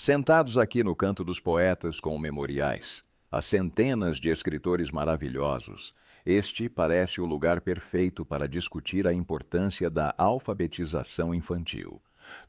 Sentados aqui no canto dos poetas com memoriais, há centenas de escritores maravilhosos, este parece o lugar perfeito para discutir a importância da alfabetização infantil.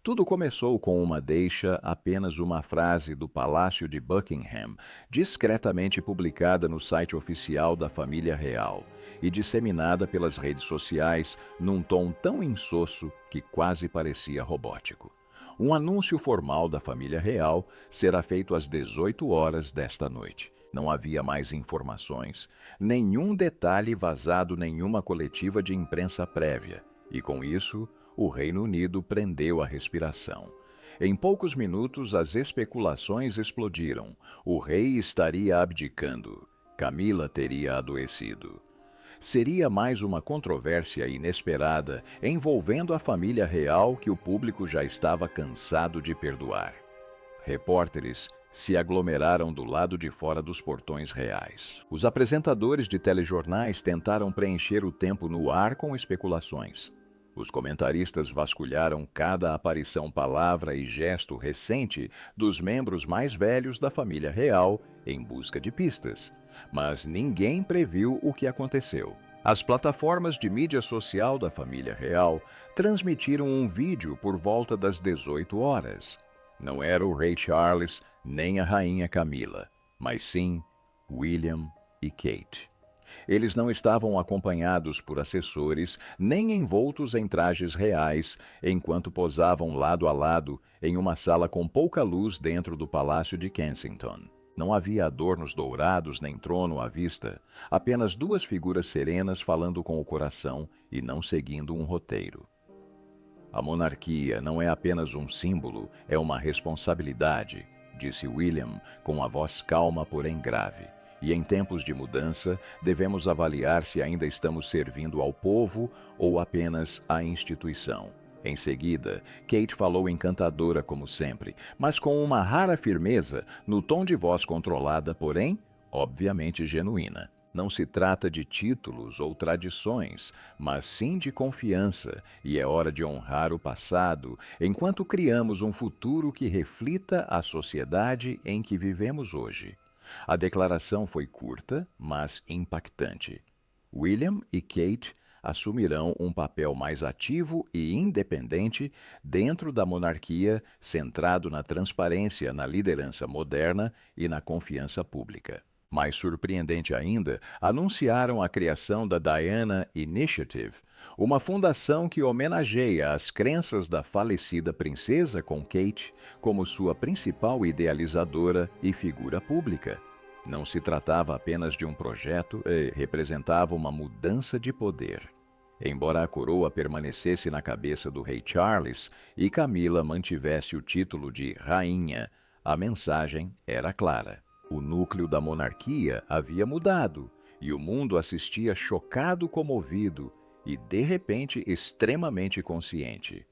Tudo começou com uma deixa, apenas uma frase do Palácio de Buckingham, discretamente publicada no site oficial da família real e disseminada pelas redes sociais num tom tão insosso que quase parecia robótico. Um anúncio formal da família real será feito às 18 horas desta noite. Não havia mais informações, nenhum detalhe vazado, nenhuma coletiva de imprensa prévia. E com isso, o Reino Unido prendeu a respiração. Em poucos minutos, as especulações explodiram. O rei estaria abdicando. Camila teria adoecido. Seria mais uma controvérsia inesperada envolvendo a família real que o público já estava cansado de perdoar. Repórteres se aglomeraram do lado de fora dos portões reais. Os apresentadores de telejornais tentaram preencher o tempo no ar com especulações. Os comentaristas vasculharam cada aparição, palavra e gesto recente dos membros mais velhos da família real em busca de pistas. Mas ninguém previu o que aconteceu. As plataformas de mídia social da família real transmitiram um vídeo por volta das 18 horas. Não era o rei Charles nem a rainha Camila, mas sim William e Kate. Eles não estavam acompanhados por assessores, nem envoltos em trajes reais, enquanto posavam lado a lado em uma sala com pouca luz dentro do Palácio de Kensington. Não havia adornos dourados nem trono à vista, apenas duas figuras serenas falando com o coração e não seguindo um roteiro. A monarquia não é apenas um símbolo, é uma responsabilidade, disse William com a voz calma, porém grave. E em tempos de mudança, devemos avaliar se ainda estamos servindo ao povo ou apenas à instituição. Em seguida, Kate falou encantadora como sempre, mas com uma rara firmeza, no tom de voz controlada, porém, obviamente genuína. Não se trata de títulos ou tradições, mas sim de confiança, e é hora de honrar o passado, enquanto criamos um futuro que reflita a sociedade em que vivemos hoje. A declaração foi curta, mas impactante. William e Kate assumirão um papel mais ativo e independente dentro da monarquia, centrado na transparência, na liderança moderna e na confiança pública. Mais surpreendente ainda, anunciaram a criação da Diana Initiative, uma fundação que homenageia as crenças da falecida princesa com Kate como sua principal idealizadora e figura pública. Não se tratava apenas de um projeto, representava uma mudança de poder. Embora a coroa permanecesse na cabeça do rei Charles e Camila mantivesse o título de rainha, a mensagem era clara. O núcleo da monarquia havia mudado, e o mundo assistia chocado, comovido e, de repente, extremamente consciente.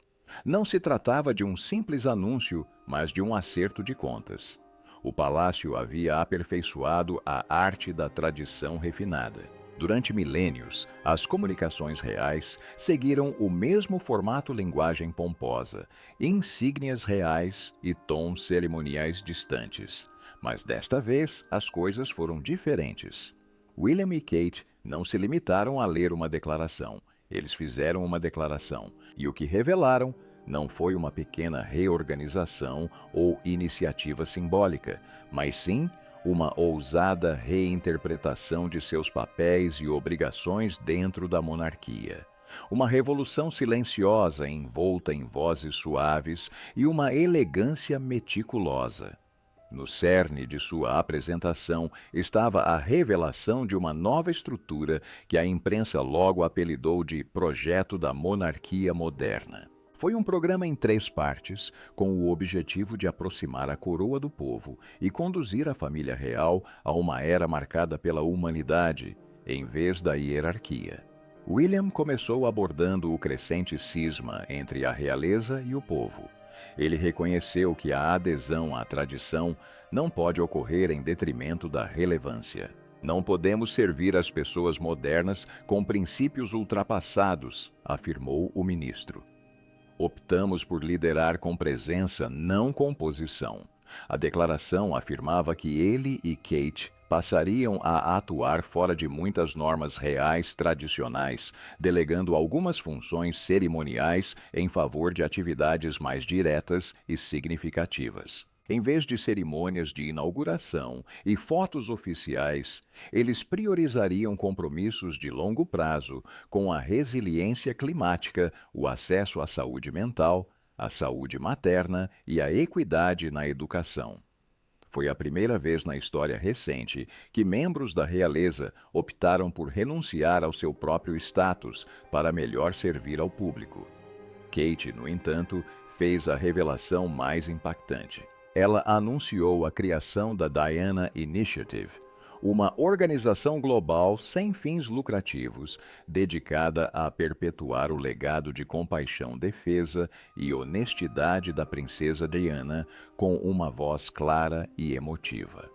Não se tratava de um simples anúncio, mas de um acerto de contas. O palácio havia aperfeiçoado a arte da tradição refinada. Durante milênios, as comunicações reais seguiram o mesmo formato, linguagem pomposa, insígnias reais e tons cerimoniais distantes. Mas desta vez, as coisas foram diferentes. William e Kate não se limitaram a ler uma declaração. Eles fizeram uma declaração, e o que revelaram não foi uma pequena reorganização ou iniciativa simbólica, mas sim uma ousada reinterpretação de seus papéis e obrigações dentro da monarquia. Uma revolução silenciosa envolta em vozes suaves e uma elegância meticulosa. No cerne de sua apresentação estava a revelação de uma nova estrutura que a imprensa logo apelidou de Projeto da Monarquia Moderna. Foi um programa em 3 partes, com o objetivo de aproximar a coroa do povo e conduzir a família real a uma era marcada pela humanidade, em vez da hierarquia. William começou abordando o crescente cisma entre a realeza e o povo. Ele reconheceu que a adesão à tradição não pode ocorrer em detrimento da relevância. Não podemos servir as pessoas modernas com princípios ultrapassados, afirmou o ministro. Optamos por liderar com presença, não com posição. A declaração afirmava que ele e Kate passariam a atuar fora de muitas normas reais tradicionais, delegando algumas funções cerimoniais em favor de atividades mais diretas e significativas. Em vez de cerimônias de inauguração e fotos oficiais, eles priorizariam compromissos de longo prazo com a resiliência climática, o acesso à saúde mental, a saúde materna e a equidade na educação. Foi a primeira vez na história recente que membros da realeza optaram por renunciar ao seu próprio status para melhor servir ao público. Kate, no entanto, fez a revelação mais impactante. Ela anunciou a criação da Diana Initiative, uma organização global sem fins lucrativos, dedicada a perpetuar o legado de compaixão, defesa e honestidade da princesa Diana com uma voz clara e emotiva.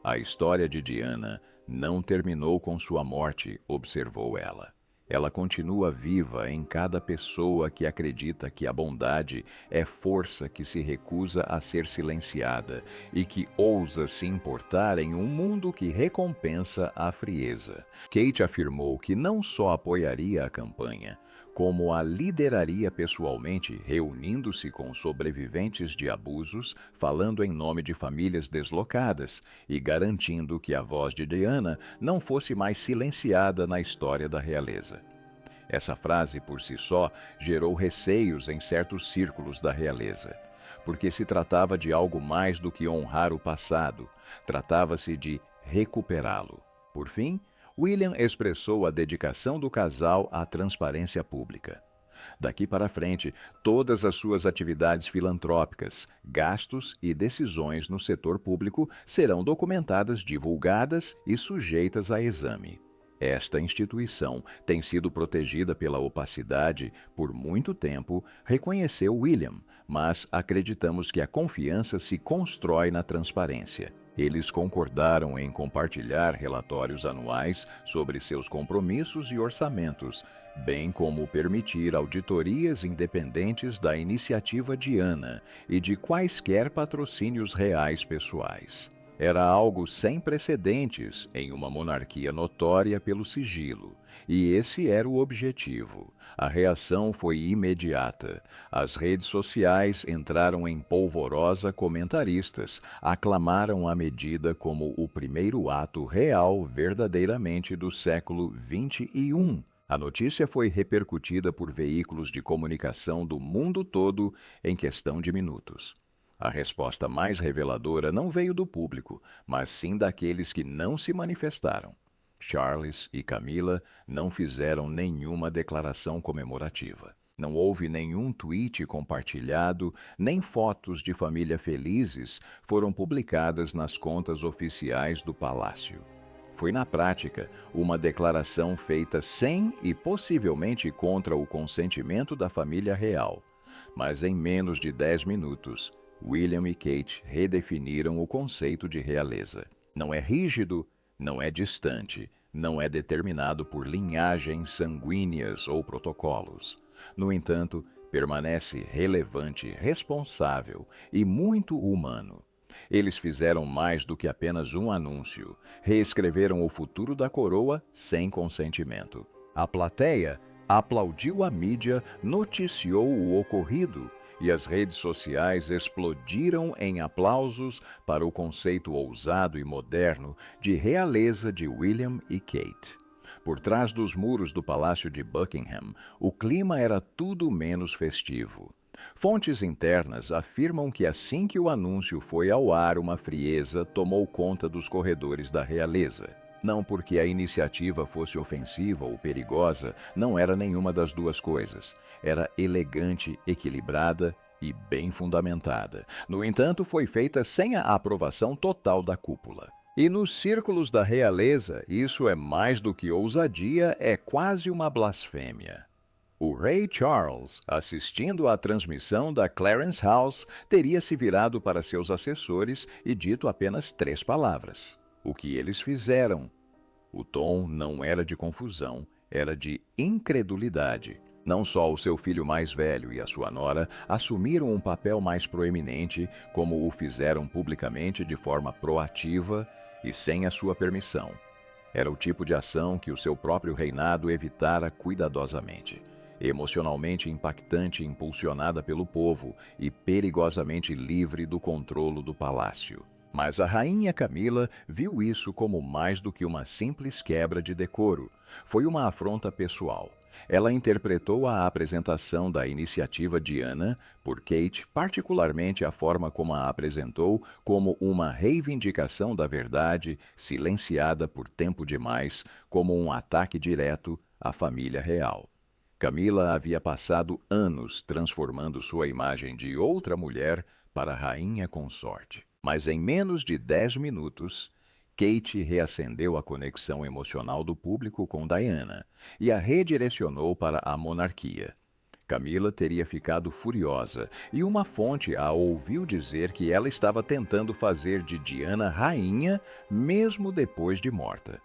A história de Diana não terminou com sua morte, observou ela. Ela continua viva em cada pessoa que acredita que a bondade é força que se recusa a ser silenciada e que ousa se importar em um mundo que recompensa a frieza. Kate afirmou que não só apoiaria a campanha, como a lideraria pessoalmente, reunindo-se com sobreviventes de abusos, falando em nome de famílias deslocadas e garantindo que a voz de Diana não fosse mais silenciada na história da realeza. Essa frase, por si só, gerou receios em certos círculos da realeza, porque se tratava de algo mais do que honrar o passado, tratava-se de recuperá-lo. Por fim, William expressou a dedicação do casal à transparência pública. Daqui para frente, todas as suas atividades filantrópicas, gastos e decisões no setor público serão documentadas, divulgadas e sujeitas a exame. Esta instituição tem sido protegida pela opacidade por muito tempo, reconheceu William, mas acreditamos que a confiança se constrói na transparência. Eles concordaram em compartilhar relatórios anuais sobre seus compromissos e orçamentos, bem como permitir auditorias independentes da iniciativa Diana e de quaisquer patrocínios reais pessoais. Era algo sem precedentes em uma monarquia notória pelo sigilo, e esse era o objetivo. A reação foi imediata. As redes sociais entraram em polvorosa, comentaristas aclamaram a medida como o primeiro ato real verdadeiramente do século XXI. A notícia foi repercutida por veículos de comunicação do mundo todo em questão de minutos. A resposta mais reveladora não veio do público, mas sim daqueles que não se manifestaram. Charles e Camila não fizeram nenhuma declaração comemorativa. Não houve nenhum tweet compartilhado, nem fotos de família felizes foram publicadas nas contas oficiais do palácio. Foi, na prática, uma declaração feita sem e possivelmente contra o consentimento da família real. Mas em menos de 10 minutos, William e Kate redefiniram o conceito de realeza. Não é rígido, não é distante, não é determinado por linhagens sanguíneas ou protocolos. No entanto, permanece relevante, responsável e muito humano. Eles fizeram mais do que apenas um anúncio. Reescreveram o futuro da coroa sem consentimento. A plateia aplaudiu a mídia, noticiou o ocorrido, e as redes sociais explodiram em aplausos para o conceito ousado e moderno de realeza de William e Kate. Por trás dos muros do Palácio de Buckingham, o clima era tudo menos festivo. Fontes internas afirmam que assim que o anúncio foi ao ar, uma frieza tomou conta dos corredores da realeza. Não porque a iniciativa fosse ofensiva ou perigosa, não era nenhuma das duas coisas. Era elegante, equilibrada e bem fundamentada. No entanto, foi feita sem a aprovação total da cúpula. E nos círculos da realeza, isso é mais do que ousadia, é quase uma blasfêmia. O rei Charles, assistindo à transmissão da Clarence House, teria se virado para seus assessores e dito apenas 3 palavras. O que eles fizeram? O tom não era de confusão, era de incredulidade. Não só o seu filho mais velho e a sua nora assumiram um papel mais proeminente, como o fizeram publicamente de forma proativa e sem a sua permissão. Era o tipo de ação que o seu próprio reinado evitara cuidadosamente. Emocionalmente impactante e impulsionada pelo povo e perigosamente livre do controlo do palácio. Mas a rainha Camila viu isso como mais do que uma simples quebra de decoro. Foi uma afronta pessoal. Ela interpretou a apresentação da iniciativa de Ana por Kate, particularmente a forma como a apresentou, como uma reivindicação da verdade, silenciada por tempo demais, como um ataque direto à família real. Camila havia passado anos transformando sua imagem de outra mulher para rainha consorte. Mas em menos de 10 minutos, Kate reacendeu a conexão emocional do público com Diana e a redirecionou para a monarquia. Camila teria ficado furiosa e uma fonte a ouviu dizer que ela estava tentando fazer de Diana rainha mesmo depois de morta.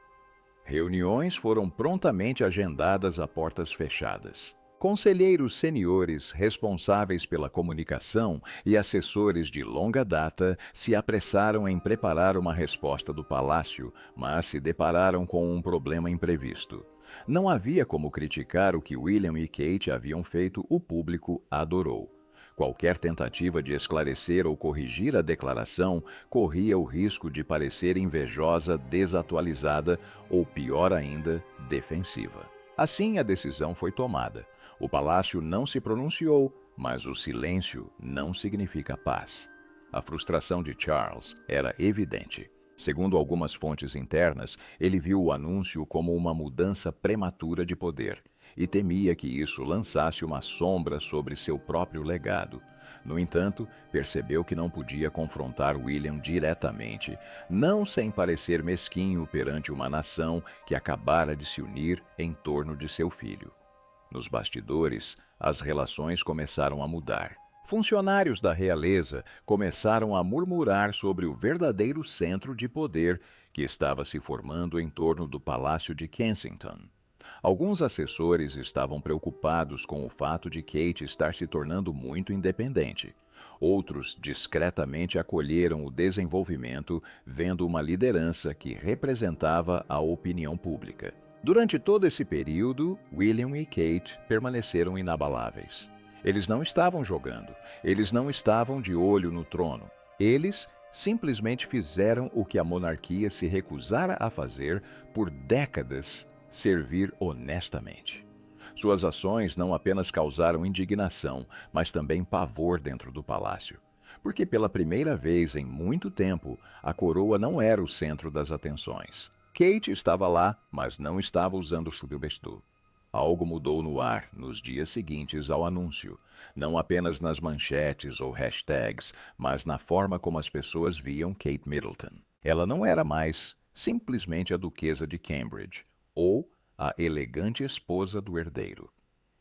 Reuniões foram prontamente agendadas a portas fechadas. Conselheiros seniores responsáveis pela comunicação e assessores de longa data se apressaram em preparar uma resposta do palácio, mas se depararam com um problema imprevisto. Não havia como criticar o que William e Kate haviam feito, o público adorou. Qualquer tentativa de esclarecer ou corrigir a declaração corria o risco de parecer invejosa, desatualizada ou, pior ainda, defensiva. Assim, a decisão foi tomada. O palácio não se pronunciou, mas o silêncio não significa paz. A frustração de Charles era evidente. Segundo algumas fontes internas, ele viu o anúncio como uma mudança prematura de poder e temia que isso lançasse uma sombra sobre seu próprio legado. No entanto, percebeu que não podia confrontar William diretamente, não sem parecer mesquinho perante uma nação que acabara de se unir em torno de seu filho. Nos bastidores, as relações começaram a mudar. Funcionários da realeza começaram a murmurar sobre o verdadeiro centro de poder que estava se formando em torno do Palácio de Kensington. Alguns assessores estavam preocupados com o fato de Kate estar se tornando muito independente. Outros discretamente acolheram o desenvolvimento, vendo uma liderança que representava a opinião pública. Durante todo esse período, William e Kate permaneceram inabaláveis. Eles não estavam jogando, eles não estavam de olho no trono. Eles simplesmente fizeram o que a monarquia se recusara a fazer por décadas: servir honestamente. Suas ações não apenas causaram indignação, mas também pavor dentro do palácio. Porque pela primeira vez em muito tempo, a coroa não era o centro das atenções. Kate estava lá, mas não estava usando o vestiu. Algo mudou no ar nos dias seguintes ao anúncio, não apenas nas manchetes ou hashtags, mas na forma como as pessoas viam Kate Middleton. Ela não era mais simplesmente a duquesa de Cambridge, ou a elegante esposa do herdeiro.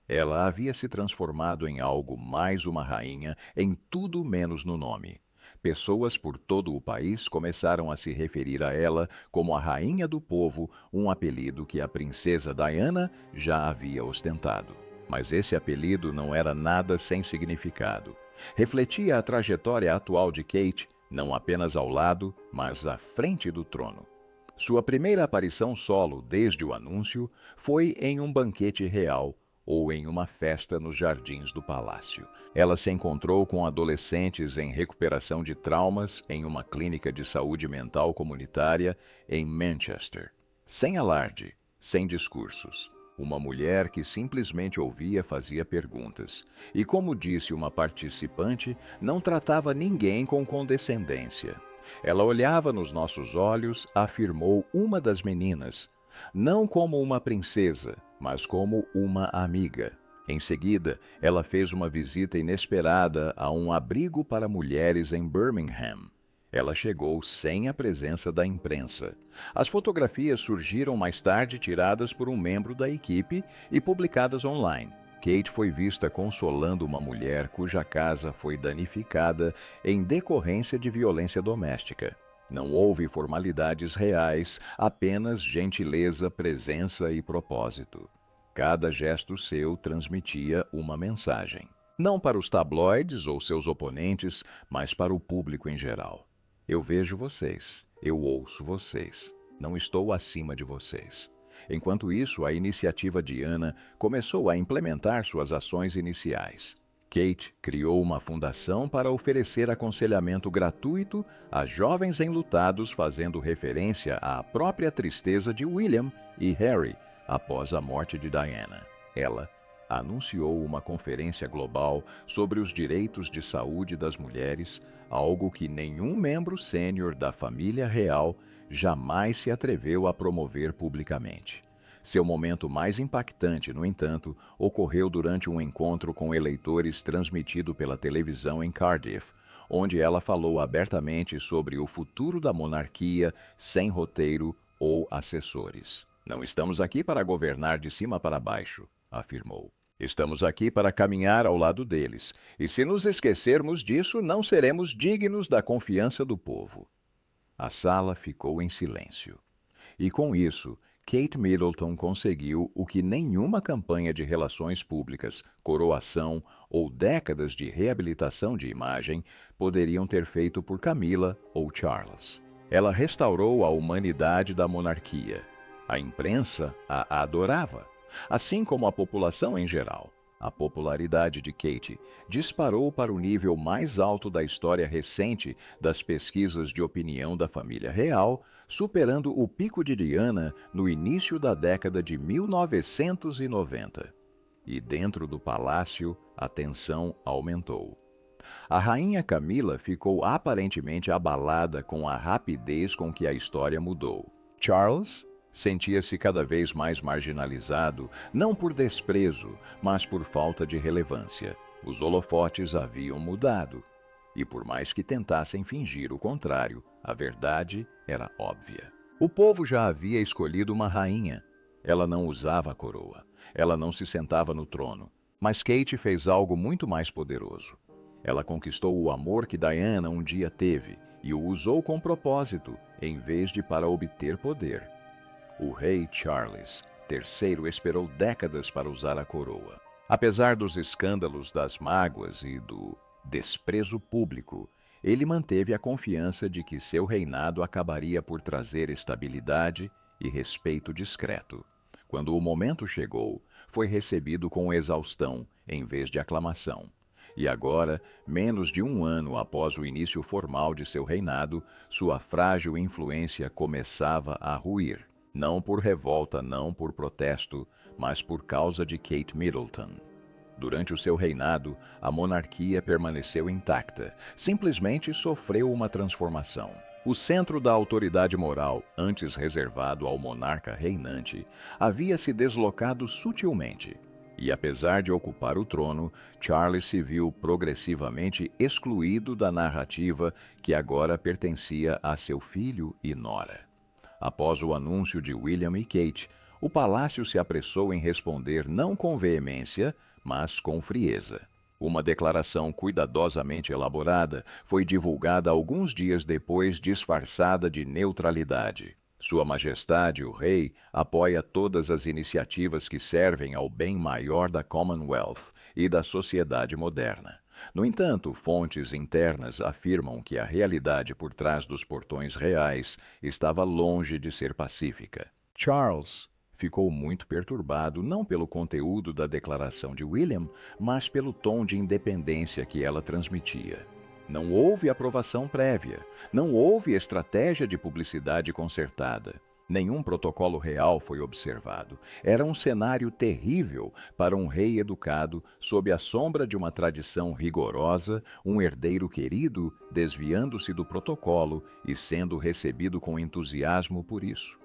Ela havia se transformado em algo mais uma rainha em tudo menos no nome. Pessoas por todo o país começaram a se referir a ela como a Rainha do Povo, um apelido que a princesa Diana já havia ostentado. Mas esse apelido não era nada sem significado. Refletia a trajetória atual de Kate, não apenas ao lado, mas à frente do trono. Sua primeira aparição solo desde o anúncio foi em um banquete real, ou em uma festa nos jardins do palácio. Ela se encontrou com adolescentes em recuperação de traumas em uma clínica de saúde mental comunitária em Manchester. Sem alarde, sem discursos. Uma mulher que simplesmente ouvia fazia perguntas. E como disse uma participante, não tratava ninguém com condescendência. Ela olhava nos nossos olhos, afirmou uma das meninas, não como uma princesa, mas como uma amiga. Em seguida, ela fez uma visita inesperada a um abrigo para mulheres em Birmingham. Ela chegou sem a presença da imprensa. As fotografias surgiram mais tarde tiradas por um membro da equipe e publicadas online. Kate foi vista consolando uma mulher cuja casa foi danificada em decorrência de violência doméstica. Não houve formalidades reais, apenas gentileza, presença e propósito. Cada gesto seu transmitia uma mensagem. Não para os tabloides ou seus oponentes, mas para o público em geral. Eu vejo vocês, eu ouço vocês, não estou acima de vocês. Enquanto isso, a iniciativa Diana começou a implementar suas ações iniciais. Kate criou uma fundação para oferecer aconselhamento gratuito a jovens enlutados, fazendo referência à própria tristeza de William e Harry após a morte de Diana. Ela anunciou uma conferência global sobre os direitos de saúde das mulheres, algo que nenhum membro sênior da família real jamais se atreveu a promover publicamente. Seu momento mais impactante, no entanto, ocorreu durante um encontro com eleitores transmitido pela televisão em Cardiff, onde ela falou abertamente sobre o futuro da monarquia sem roteiro ou assessores. Não estamos aqui para governar de cima para baixo, afirmou. Estamos aqui para caminhar ao lado deles, e se nos esquecermos disso, não seremos dignos da confiança do povo. A sala ficou em silêncio. E com isso, Kate Middleton conseguiu o que nenhuma campanha de relações públicas, coroação ou décadas de reabilitação de imagem poderiam ter feito por Camila ou Charles. Ela restaurou a humanidade da monarquia. A imprensa a adorava, assim como a população em geral. A popularidade de Kate disparou para o nível mais alto da história recente das pesquisas de opinião da família real, superando o pico de Diana no início da década de 1990. E dentro do palácio, a tensão aumentou. A rainha Camila ficou aparentemente abalada com a rapidez com que a história mudou. Charles sentia-se cada vez mais marginalizado, não por desprezo, mas por falta de relevância. Os holofotes haviam mudado. E por mais que tentassem fingir o contrário, a verdade era óbvia. O povo já havia escolhido uma rainha. Ela não usava a coroa. Ela não se sentava no trono. Mas Kate fez algo muito mais poderoso. Ela conquistou o amor que Diana um dia teve e o usou com propósito, em vez de para obter poder. O rei Charles III esperou décadas para usar a coroa. Apesar dos escândalos, das mágoas e do desprezo público, ele manteve a confiança de que seu reinado acabaria por trazer estabilidade e respeito discreto. Quando o momento chegou, foi recebido com exaustão em vez de aclamação. E agora, menos de um ano após o início formal de seu reinado, sua frágil influência começava a ruir. Não por revolta, não por protesto, mas por causa de Kate Middleton. Durante o seu reinado, a monarquia permaneceu intacta, simplesmente sofreu uma transformação. O centro da autoridade moral, antes reservado ao monarca reinante, havia se deslocado sutilmente. E apesar de ocupar o trono, Charles se viu progressivamente excluído da narrativa que agora pertencia a seu filho e nora. Após o anúncio de William e Kate, o palácio se apressou em responder não com veemência, mas com frieza. Uma declaração cuidadosamente elaborada foi divulgada alguns dias depois, disfarçada de neutralidade. Sua Majestade, o Rei, apoia todas as iniciativas que servem ao bem maior da Commonwealth e da sociedade moderna. No entanto, fontes internas afirmam que a realidade por trás dos portões reais estava longe de ser pacífica. Charles ficou muito perturbado não pelo conteúdo da declaração de William, mas pelo tom de independência que ela transmitia. Não houve aprovação prévia, não houve estratégia de publicidade concertada. Nenhum protocolo real foi observado. Era um cenário terrível para um rei educado sob a sombra de uma tradição rigorosa, um herdeiro querido desviando-se do protocolo e sendo recebido com entusiasmo por isso.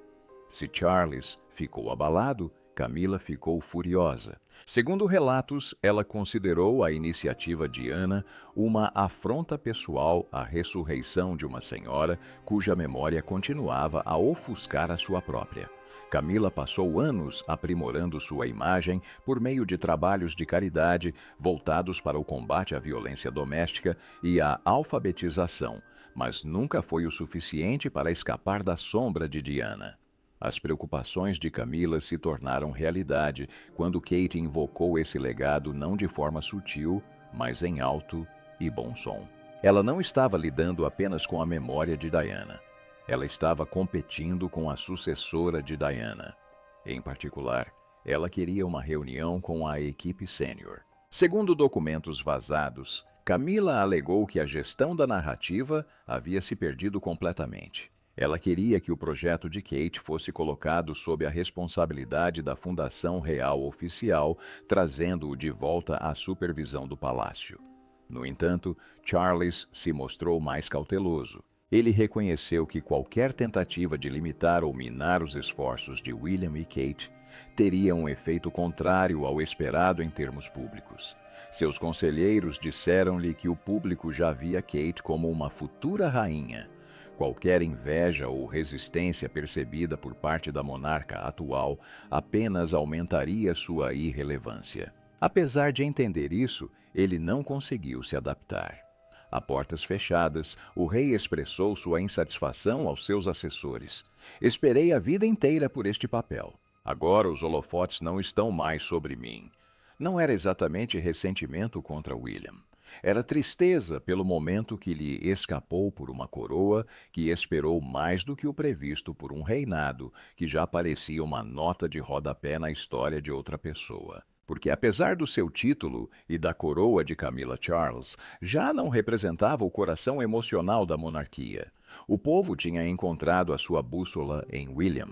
Se Charles ficou abalado, Camila ficou furiosa. Segundo relatos, ela considerou a iniciativa Diana uma afronta pessoal à ressurreição de uma senhora cuja memória continuava a ofuscar a sua própria. Camila passou anos aprimorando sua imagem por meio de trabalhos de caridade voltados para o combate à violência doméstica e à alfabetização, mas nunca foi o suficiente para escapar da sombra de Diana. As preocupações de Camila se tornaram realidade quando Kate invocou esse legado não de forma sutil, mas em alto e bom som. Ela não estava lidando apenas com a memória de Diana. Ela estava competindo com a sucessora de Diana. Em particular, ela queria uma reunião com a equipe sênior. Segundo documentos vazados, Camila alegou que a gestão da narrativa havia se perdido completamente. Ela queria que o projeto de Kate fosse colocado sob a responsabilidade da Fundação Real Oficial, trazendo-o de volta à supervisão do palácio. No entanto, Charles se mostrou mais cauteloso. Ele reconheceu que qualquer tentativa de limitar ou minar os esforços de William e Kate teria um efeito contrário ao esperado em termos públicos. Seus conselheiros disseram-lhe que o público já via Kate como uma futura rainha. Qualquer inveja ou resistência percebida por parte da monarca atual apenas aumentaria sua irrelevância. Apesar de entender isso, ele não conseguiu se adaptar. A portas fechadas, o rei expressou sua insatisfação aos seus assessores. Esperei a vida inteira por este papel. Agora os holofotes não estão mais sobre mim. Não era exatamente ressentimento contra William. Era tristeza pelo momento que lhe escapou por uma coroa que esperou mais do que o previsto por um reinado que já parecia uma nota de rodapé na história de outra pessoa. Porque apesar do seu título e da coroa de Camila Charles, já não representava o coração emocional da monarquia. O povo tinha encontrado a sua bússola em William.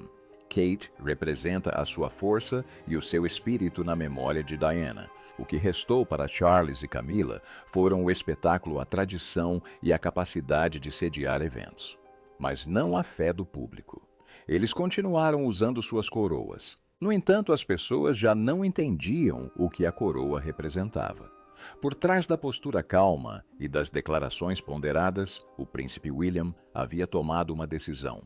Kate representa a sua força e o seu espírito na memória de Diana. O que restou para Charles e Camila foram o espetáculo, a tradição e a capacidade de sediar eventos. Mas não a fé do público. Eles continuaram usando suas coroas. No entanto, as pessoas já não entendiam o que a coroa representava. Por trás da postura calma e das declarações ponderadas, o príncipe William havia tomado uma decisão.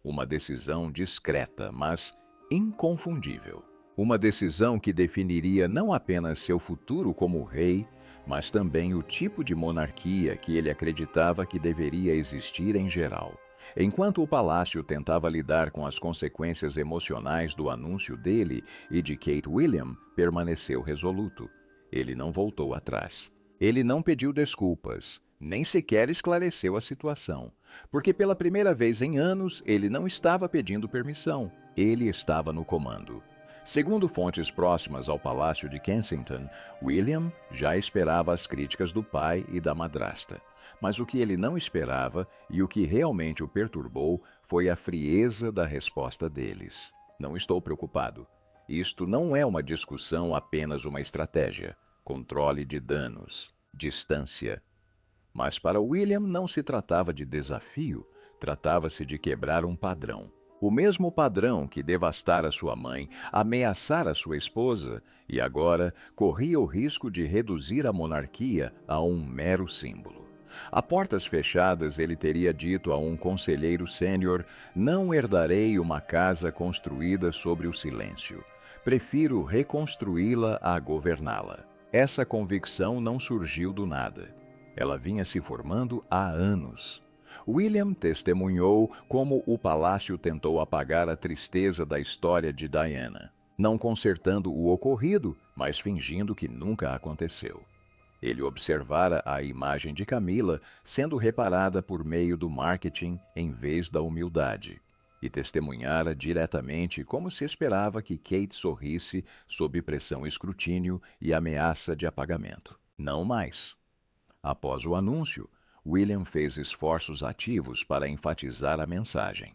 Uma decisão discreta, mas inconfundível. Uma decisão que definiria não apenas seu futuro como rei, mas também o tipo de monarquia que ele acreditava que deveria existir em geral. Enquanto o palácio tentava lidar com as consequências emocionais do anúncio dele e de Kate, William permaneceu resoluto. Ele não voltou atrás. Ele não pediu desculpas, nem sequer esclareceu a situação, porque pela primeira vez em anos ele não estava pedindo permissão, ele estava no comando. Segundo fontes próximas ao palácio de Kensington, William já esperava as críticas do pai e da madrasta. Mas o que ele não esperava e o que realmente o perturbou foi a frieza da resposta deles. Não estou preocupado. Isto não é uma discussão, apenas uma estratégia. Controle de danos. Distância. Mas para William não se tratava de desafio, tratava-se de quebrar um padrão. O mesmo padrão que devastara sua mãe, ameaçara sua esposa e agora corria o risco de reduzir a monarquia a um mero símbolo. A portas fechadas ele teria dito a um conselheiro sênior: "Não herdarei uma casa construída sobre o silêncio. Prefiro reconstruí-la a governá-la." Essa convicção não surgiu do nada. Ela vinha se formando há anos. William testemunhou como o palácio tentou apagar a tristeza da história de Diana, não consertando o ocorrido, mas fingindo que nunca aconteceu. Ele observara a imagem de Camila sendo reparada por meio do marketing em vez da humildade, e testemunhara diretamente como se esperava que Kate sorrisse sob pressão e escrutínio e ameaça de apagamento. Não mais. Após o anúncio, William fez esforços ativos para enfatizar a mensagem.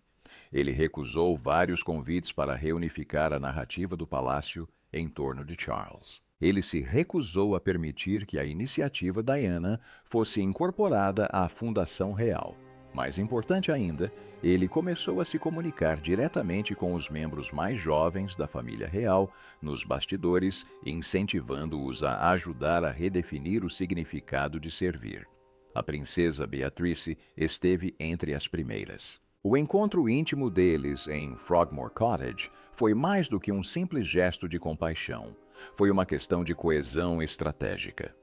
Ele recusou vários convites para reunificar a narrativa do palácio em torno de Charles. Ele se recusou a permitir que a iniciativa Diana fosse incorporada à Fundação Real. Mais importante ainda, ele começou a se comunicar diretamente com os membros mais jovens da família real, nos bastidores, incentivando-os a ajudar a redefinir o significado de servir. A princesa Beatrice esteve entre as primeiras. O encontro íntimo deles em Frogmore Cottage foi mais do que um simples gesto de compaixão. Foi uma questão de coesão estratégica.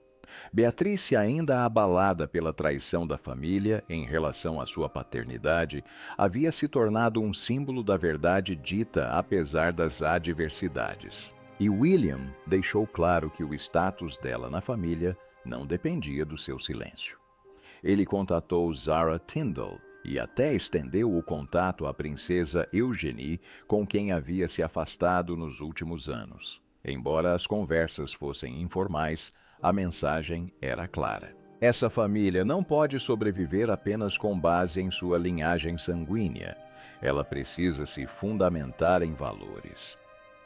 Beatrice, ainda abalada pela traição da família em relação à sua paternidade, havia se tornado um símbolo da verdade dita apesar das adversidades. E William deixou claro que o status dela na família não dependia do seu silêncio. Ele contatou Zara Tyndall e até estendeu o contato à princesa Eugenie, com quem havia se afastado nos últimos anos. Embora as conversas fossem informais, a mensagem era clara. Essa família não pode sobreviver apenas com base em sua linhagem sanguínea. Ela precisa se fundamentar em valores.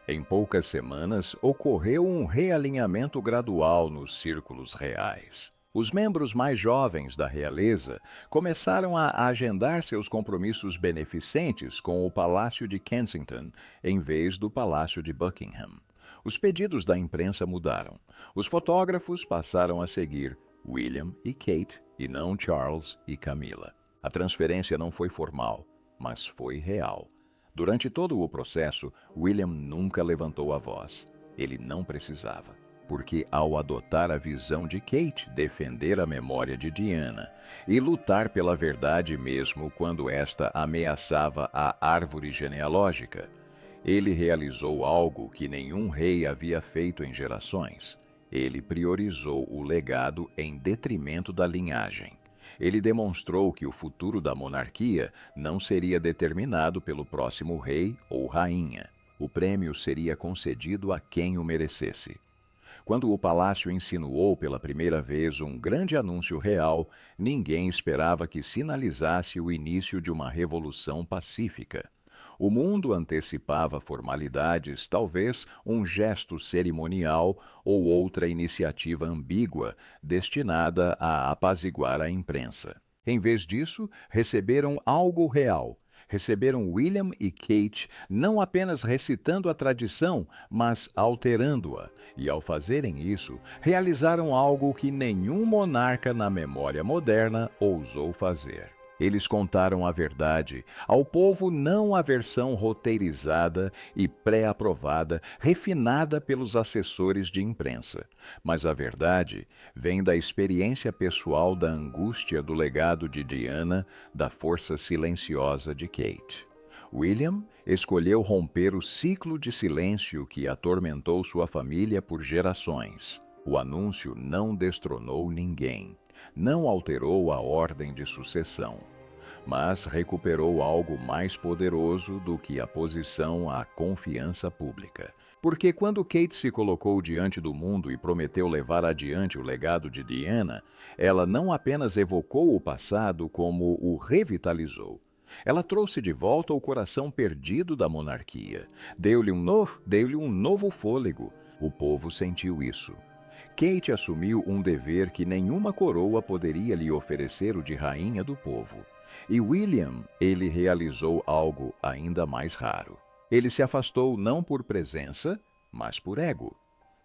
Em poucas semanas, ocorreu um realinhamento gradual nos círculos reais. Os membros mais jovens da realeza começaram a agendar seus compromissos beneficentes com o Palácio de Kensington, em vez do Palácio de Buckingham. Os pedidos da imprensa mudaram. Os fotógrafos passaram a seguir William e Kate, e não Charles e Camilla. A transferência não foi formal, mas foi real. Durante todo o processo, William nunca levantou a voz. Ele não precisava, porque ao adotar a visão de Kate, defender a memória de Diana e lutar pela verdade mesmo quando esta ameaçava a árvore genealógica, ele realizou algo que nenhum rei havia feito em gerações. Ele priorizou o legado em detrimento da linhagem. Ele demonstrou que o futuro da monarquia não seria determinado pelo próximo rei ou rainha. O prêmio seria concedido a quem o merecesse. Quando o palácio insinuou pela primeira vez um grande anúncio real, ninguém esperava que sinalizasse o início de uma revolução pacífica. O mundo antecipava formalidades, talvez um gesto cerimonial ou outra iniciativa ambígua, destinada a apaziguar a imprensa. Em vez disso, receberam algo real. Receberam William e Kate não apenas recitando a tradição, mas alterando-a. E ao fazerem isso, realizaram algo que nenhum monarca na memória moderna ousou fazer. Eles contaram a verdade ao povo, não a versão roteirizada e pré-aprovada, refinada pelos assessores de imprensa. Mas a verdade vem da experiência pessoal, da angústia do legado de Diana, da força silenciosa de Kate. William escolheu romper o ciclo de silêncio que atormentou sua família por gerações. O anúncio não destronou ninguém, não alterou a ordem de sucessão, mas recuperou algo mais poderoso do que a posição à confiança pública. Porque quando Kate se colocou diante do mundo e prometeu levar adiante o legado de Diana, ela não apenas evocou o passado, como o revitalizou. Ela trouxe de volta o coração perdido da monarquia. Deu-lhe um novo fôlego. O povo sentiu isso. Kate assumiu um dever que nenhuma coroa poderia lhe oferecer, o de rainha do povo. E William, ele realizou algo ainda mais raro. Ele se afastou não por presença, mas por ego.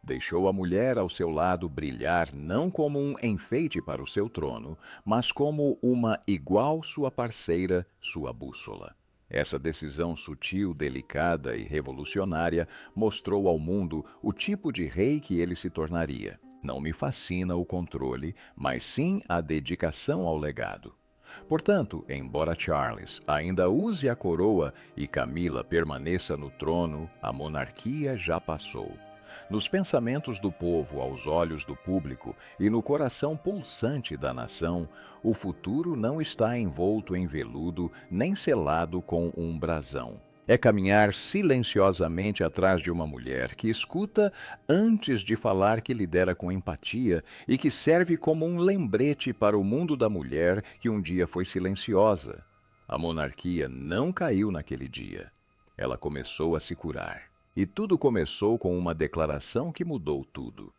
Deixou a mulher ao seu lado brilhar não como um enfeite para o seu trono, mas como uma igual sua parceira, sua bússola. Essa decisão sutil, delicada e revolucionária mostrou ao mundo o tipo de rei que ele se tornaria. Não me fascina o controle, mas sim a dedicação ao legado. Portanto, embora Charles ainda use a coroa e Camila permaneça no trono, a monarquia já passou. Nos pensamentos do povo, aos olhos do público e no coração pulsante da nação, o futuro não está envolto em veludo nem selado com um brasão. É caminhar silenciosamente atrás de uma mulher que escuta antes de falar, que lidera com empatia e que serve como um lembrete para o mundo da mulher que um dia foi silenciosa. A monarquia não caiu naquele dia. Ela começou a se curar. E tudo começou com uma declaração que mudou tudo.